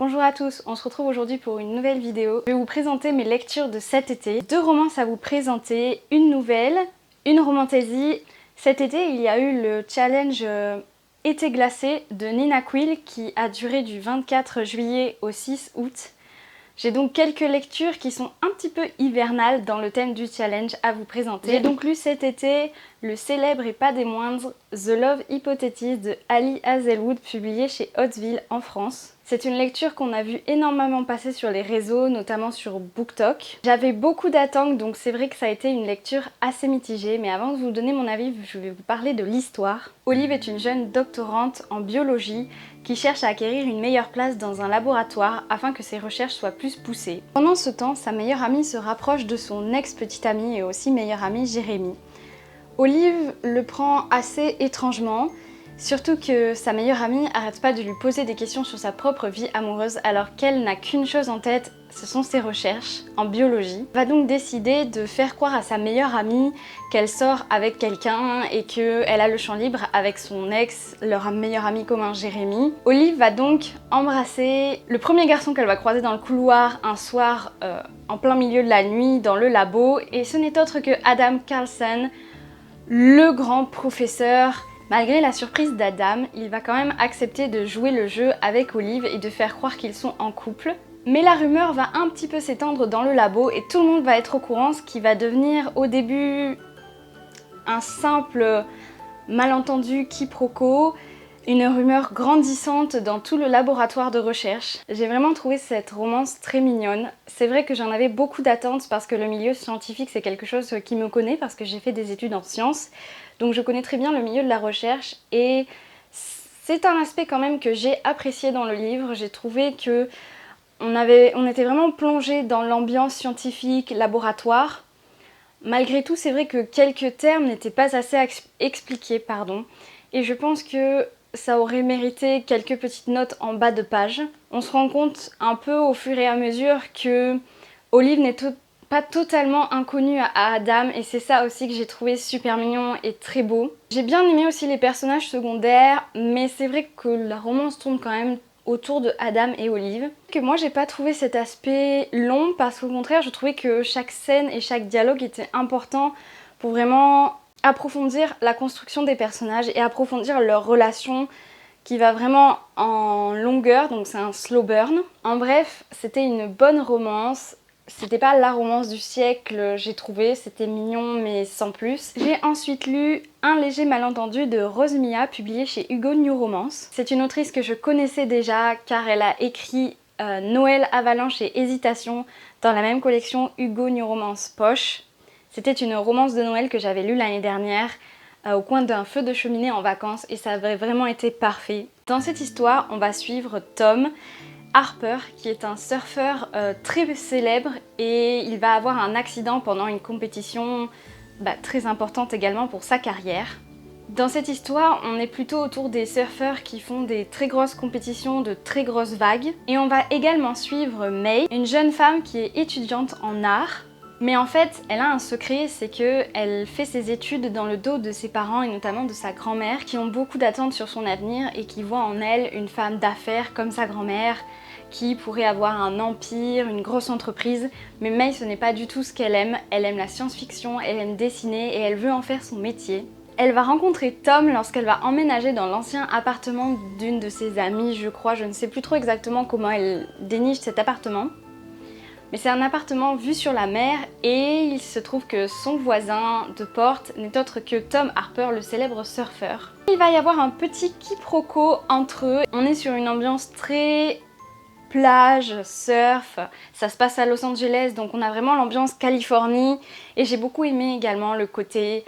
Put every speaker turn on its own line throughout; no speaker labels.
Bonjour à tous, on se retrouve aujourd'hui pour une nouvelle vidéo. Je vais vous présenter mes lectures de cet été. 2 romances à vous présenter, une nouvelle, une romantasy. Cet été, il y a eu le challenge Été glacé de Nina Quill qui a duré du 24 juillet au 6 août. J'ai donc quelques lectures qui sont un petit peu hivernales dans le thème du challenge à vous présenter. J'ai donc lu cet été le célèbre et pas des moindres The Love Hypothesis de Ali Hazelwood, publié chez Hottville en France. C'est une lecture qu'on a vu énormément passer sur les réseaux, notamment sur BookTok. J'avais beaucoup d'attentes, donc c'est vrai que ça a été une lecture assez mitigée, mais avant de vous donner mon avis, je vais vous parler de l'histoire. Olive est une jeune doctorante en biologie qui cherche à acquérir une meilleure place dans un laboratoire afin que ses recherches soient plus poussées. Pendant ce temps, sa meilleure amie se rapproche de son ex-petite amie et aussi meilleure amie Jérémy. Olive le prend assez étrangement, surtout que sa meilleure amie arrête pas de lui poser des questions sur sa propre vie amoureuse alors qu'elle n'a qu'une chose en tête, ce sont ses recherches en biologie. Elle va donc décider de faire croire à sa meilleure amie qu'elle sort avec quelqu'un et qu'elle a le champ libre avec son ex, leur meilleur ami commun Jérémy. Olive va donc embrasser le premier garçon qu'elle va croiser dans le couloir un soir en plein milieu de la nuit dans le labo, et ce n'est autre que Adam Carlson, le grand professeur. Malgré la surprise d'Adam, il va quand même accepter de jouer le jeu avec Olive et de faire croire qu'ils sont en couple. Mais la rumeur va un petit peu s'étendre dans le labo et tout le monde va être au courant, ce qui va devenir au début un simple malentendu quiproquo, une rumeur grandissante dans tout le laboratoire de recherche. J'ai vraiment trouvé cette romance très mignonne. C'est vrai que j'en avais beaucoup d'attentes parce que le milieu scientifique c'est quelque chose qui me connaît parce que j'ai fait des études en sciences. Donc je connais très bien le milieu de la recherche et c'est un aspect quand même que j'ai apprécié dans le livre. J'ai trouvé que on était vraiment plongé dans l'ambiance scientifique, laboratoire. Malgré tout, c'est vrai que quelques termes n'étaient pas assez expliqués, et je pense que ça aurait mérité quelques petites notes en bas de page. On se rend compte un peu au fur et à mesure que Olive n'est pas totalement inconnue à Adam, et c'est ça aussi que j'ai trouvé super mignon et très beau. J'ai bien aimé aussi les personnages secondaires, mais c'est vrai que la romance tourne quand même autour de Adam et Olive. Que moi j'ai pas trouvé cet aspect long parce qu'au contraire je trouvais que chaque scène et chaque dialogue était important pour vraiment approfondir la construction des personnages et approfondir leur relation qui va vraiment en longueur, donc c'est un slow burn. En bref, c'était une bonne romance. C'était pas la romance du siècle, j'ai trouvé, c'était mignon mais sans plus. J'ai ensuite lu Un léger malentendu de Rose Mia, publié chez Hugo New Romance. C'est une autrice que je connaissais déjà car elle a écrit Noël, Avalanche et Hésitation dans la même collection Hugo New Romance Poche. C'était une romance de Noël que j'avais lue l'année dernière au coin d'un feu de cheminée en vacances et ça avait vraiment été parfait. Dans cette histoire, on va suivre Tom Harper, qui est un surfeur très célèbre, et il va avoir un accident pendant une compétition très importante également pour sa carrière. Dans cette histoire, on est plutôt autour des surfeurs qui font des très grosses compétitions de très grosses vagues. Et on va également suivre May, une jeune femme qui est étudiante en art. Mais en fait, elle a un secret, c'est qu'elle fait ses études dans le dos de ses parents et notamment de sa grand-mère qui ont beaucoup d'attentes sur son avenir et qui voient en elle une femme d'affaires comme sa grand-mère qui pourrait avoir un empire, une grosse entreprise. Mais May, ce n'est pas du tout ce qu'elle aime. Elle aime la science-fiction, elle aime dessiner et elle veut en faire son métier. Elle va rencontrer Tom lorsqu'elle va emménager dans l'ancien appartement d'une de ses amies, je crois. Je ne sais plus trop exactement comment elle déniche cet appartement. Mais c'est un appartement vu sur la mer et il se trouve que son voisin de porte n'est autre que Tom Harper, le célèbre surfeur. Il va y avoir un petit quiproquo entre eux. On est sur une ambiance très plage, surf, ça se passe à Los Angeles, donc on a vraiment l'ambiance Californie, et j'ai beaucoup aimé également le côté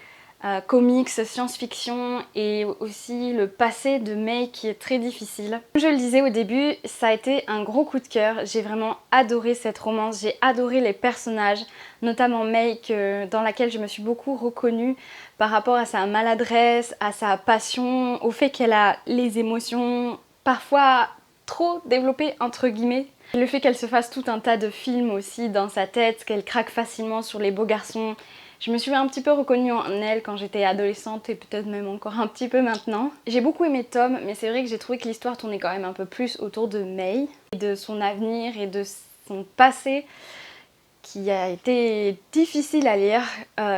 comics, science-fiction et aussi le passé de May qui est très difficile. Comme je le disais au début, ça a été un gros coup de cœur, j'ai vraiment adoré cette romance, j'ai adoré les personnages, notamment May dans laquelle je me suis beaucoup reconnue par rapport à sa maladresse, à sa passion, au fait qu'elle a les émotions parfois trop développée entre guillemets. Le fait qu'elle se fasse tout un tas de films aussi dans sa tête, qu'elle craque facilement sur les beaux garçons, Je me suis un petit peu reconnue en elle quand j'étais adolescente et peut-être même encore un petit peu maintenant. J'ai beaucoup aimé Tom, mais c'est vrai que j'ai trouvé que l'histoire tournait quand même un peu plus autour de May, et de son avenir et de son passé qui a été difficile à lire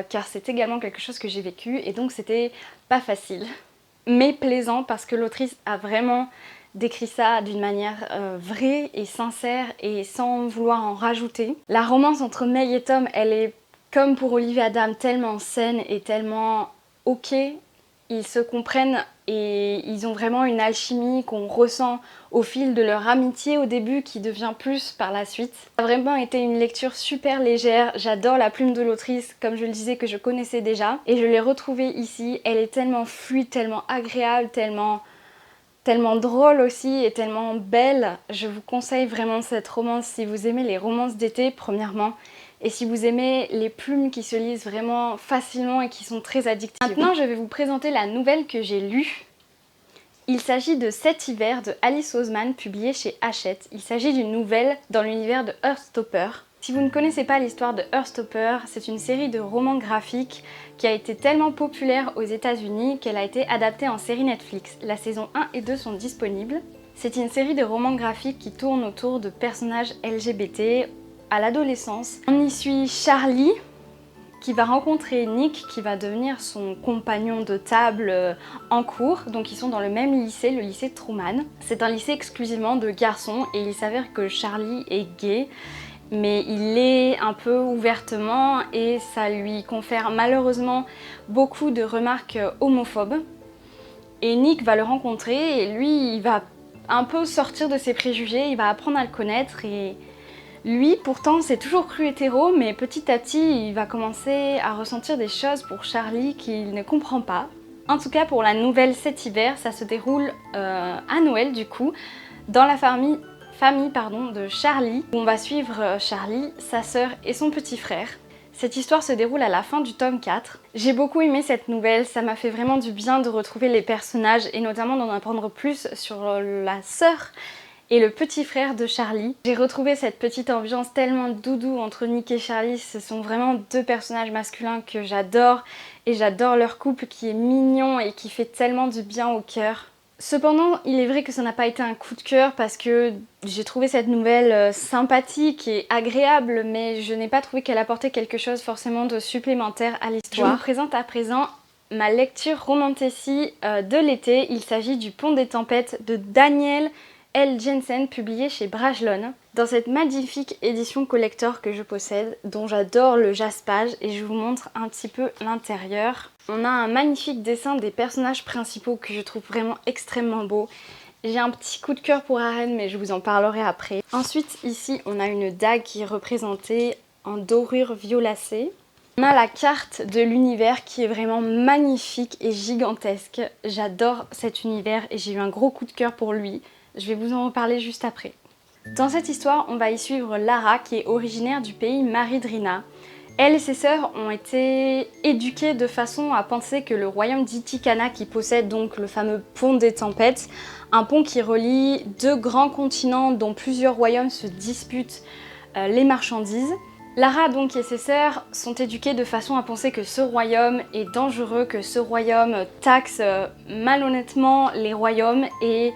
car c'est également quelque chose que j'ai vécu et donc c'était pas facile. Mais plaisant parce que l'autrice a vraiment décrit ça d'une manière vraie et sincère et sans vouloir en rajouter. La romance entre May et Tom, elle est comme pour Olivia Adam tellement saine et tellement ok. Ils se comprennent et ils ont vraiment une alchimie qu'on ressent au fil de leur amitié au début qui devient plus par la suite. Ça a vraiment été une lecture super légère, j'adore la plume de l'autrice, comme je le disais que je connaissais déjà, et je l'ai retrouvée ici, elle est tellement fluide, tellement agréable, tellement drôle aussi et tellement belle. Je vous conseille vraiment cette romance si vous aimez les romances d'été premièrement et si vous aimez les plumes qui se lisent vraiment facilement et qui sont très addictives. Maintenant je vais vous présenter la nouvelle que j'ai lue. Il s'agit de Cet hiver de Alice Oseman publiée chez Hachette. Il s'agit d'une nouvelle dans l'univers de Heartstopper. Si vous ne connaissez pas l'histoire de Heartstopper, c'est une série de romans graphiques qui a été tellement populaire aux États-Unis qu'elle a été adaptée en série Netflix. La saison 1 et 2 sont disponibles. C'est une série de romans graphiques qui tourne autour de personnages LGBT à l'adolescence. On y suit Charlie qui va rencontrer Nick qui va devenir son compagnon de table en cours. Donc ils sont dans le même lycée, le lycée Truman. C'est un lycée exclusivement de garçons et il s'avère que Charlie est gay. Mais il l'est un peu ouvertement et ça lui confère malheureusement beaucoup de remarques homophobes. Et Nick va le rencontrer et lui il va un peu sortir de ses préjugés, il va apprendre à le connaître et lui pourtant c'est toujours cru hétéro mais petit à petit il va commencer à ressentir des choses pour Charlie qu'il ne comprend pas. En tout cas pour la nouvelle Cet hiver, ça se déroule à Noël du coup, dans la famille de Charlie, où on va suivre Charlie, sa sœur et son petit frère. Cette histoire se déroule à la fin du tome 4. J'ai beaucoup aimé cette nouvelle, ça m'a fait vraiment du bien de retrouver les personnages et notamment d'en apprendre plus sur la sœur et le petit frère de Charlie. J'ai retrouvé cette petite ambiance tellement doudou entre Nick et Charlie, ce sont vraiment deux personnages masculins que j'adore et j'adore leur couple qui est mignon et qui fait tellement du bien au cœur. Cependant, il est vrai que ça n'a pas été un coup de cœur parce que j'ai trouvé cette nouvelle sympathique et agréable, mais je n'ai pas trouvé qu'elle apportait quelque chose forcément de supplémentaire à l'histoire. Je vous présente à présent ma lecture romantasy de l'été. Il s'agit du Pont des tempêtes de Daniel L. Jensen, publié chez Brajlon. Dans cette magnifique édition collector que je possède, dont j'adore le jaspage, et je vous montre un petit peu l'intérieur. On a un magnifique dessin des personnages principaux que je trouve vraiment extrêmement beau. J'ai un petit coup de cœur pour Aren, mais je vous en parlerai après. Ensuite, ici, on a une dague qui est représentée en dorure violacée. On a la carte de l'univers qui est vraiment magnifique et gigantesque. J'adore cet univers et j'ai eu un gros coup de cœur pour lui. Je vais vous en reparler juste après. Dans cette histoire, on va y suivre Lara qui est originaire du pays Maridrina. Elle et ses sœurs ont été éduquées de façon à penser que le royaume d'Itikana, qui possède donc le fameux pont des tempêtes, un pont qui relie deux grands continents dont plusieurs royaumes se disputent les marchandises. Lara donc et ses sœurs sont éduquées de façon à penser que ce royaume est dangereux, que ce royaume taxe malhonnêtement les royaumes et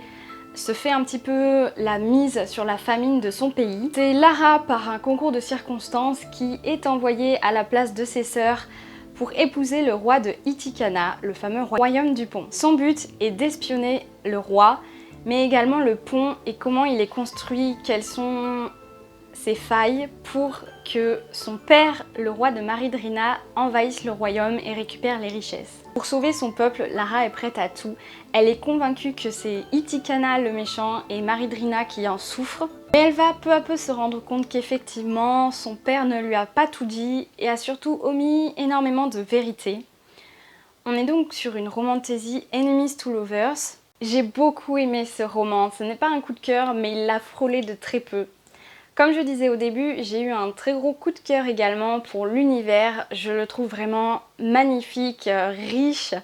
se fait un petit peu la mise sur la famine de son pays. C'est Lara, par un concours de circonstances, qui est envoyée à la place de ses sœurs pour épouser le roi de Itikana, le fameux royaume du pont. Son but est d'espionner le roi, mais également le pont et comment il est construit, quelles sont ses failles pour que son père, le roi de Maridrina, envahisse le royaume et récupère les richesses. Pour sauver son peuple, Lara est prête à tout. Elle est convaincue que c'est Itikana le méchant et Maridrina qui en souffre. Mais elle va peu à peu se rendre compte qu'effectivement, son père ne lui a pas tout dit et a surtout omis énormément de vérités. On est donc sur une romantasy Enemies to Lovers. J'ai beaucoup aimé ce roman. Ce n'est pas un coup de cœur, mais il l'a frôlé de très peu. Comme je disais au début, j'ai eu un très gros coup de cœur également pour l'univers. Je le trouve vraiment magnifique, riche.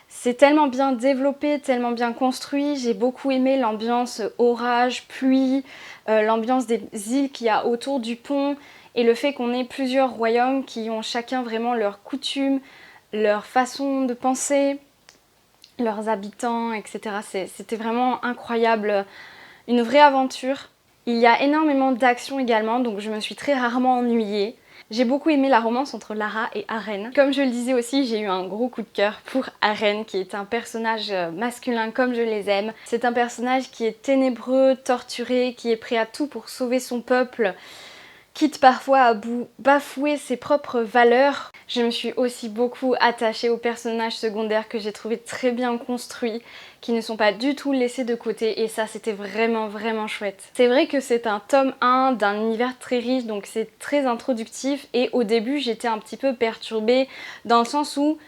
C'est tellement bien développé, tellement bien construit. J'ai beaucoup aimé l'ambiance orage, pluie, l'ambiance des îles qu'il y a autour du pont et le fait qu'on ait plusieurs royaumes qui ont chacun vraiment leurs coutumes, leur façon de penser, leurs habitants, etc. C'était vraiment incroyable, une vraie aventure. Il y a énormément d'actions également, donc je me suis très rarement ennuyée. J'ai beaucoup aimé la romance entre Lara et Arène. Comme je le disais aussi, j'ai eu un gros coup de cœur pour Arène, qui est un personnage masculin comme je les aime. C'est un personnage qui est ténébreux, torturé, qui est prêt à tout pour sauver son peuple, quitte parfois à bafouer ses propres valeurs. Je me suis aussi beaucoup attachée aux personnages secondaires que j'ai trouvé très bien construits, qui ne sont pas du tout laissés de côté, et ça c'était vraiment chouette. C'est vrai que c'est un tome 1 d'un univers très riche, donc c'est très introductif, et au début j'étais un petit peu perturbée dans le sens où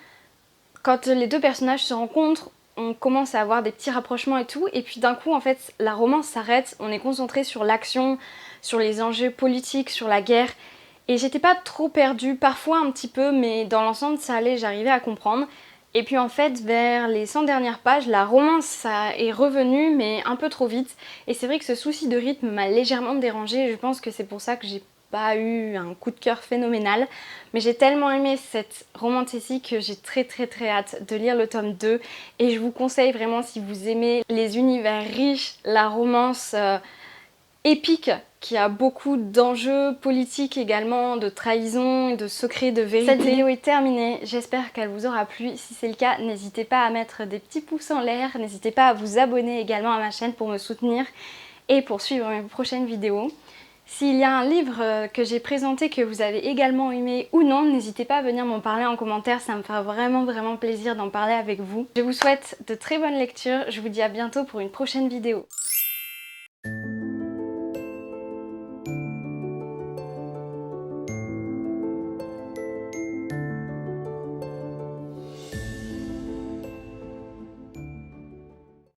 quand les deux personnages se rencontrent, on commence à avoir des petits rapprochements et tout, et puis d'un coup en fait la romance s'arrête, on est concentré sur l'action, sur les enjeux politiques, sur la guerre, et j'étais pas trop perdue, parfois un petit peu, mais dans l'ensemble ça allait, j'arrivais à comprendre. Et puis en fait vers les 100 dernières pages, la romance ça est revenue mais un peu trop vite, et c'est vrai que ce souci de rythme m'a légèrement dérangée, et je pense que c'est pour ça que j'ai pas eu un coup de cœur phénoménal, mais j'ai tellement aimé cette romantésie que j'ai très hâte de lire le tome 2, et je vous conseille vraiment, si vous aimez les univers riches, la romance épique, qui a beaucoup d'enjeux politiques également, de trahison, de secrets, de vérité. Cette vidéo est terminée, j'espère qu'elle vous aura plu. Si c'est le cas, n'hésitez pas à mettre des petits pouces en l'air, n'hésitez pas à vous abonner également à ma chaîne pour me soutenir et pour suivre mes prochaines vidéos. S'il y a un livre que j'ai présenté que vous avez également aimé ou non, n'hésitez pas à venir m'en parler en commentaire, ça me fera vraiment plaisir d'en parler avec vous. Je vous souhaite de très bonnes lectures, je vous dis à bientôt pour une prochaine vidéo.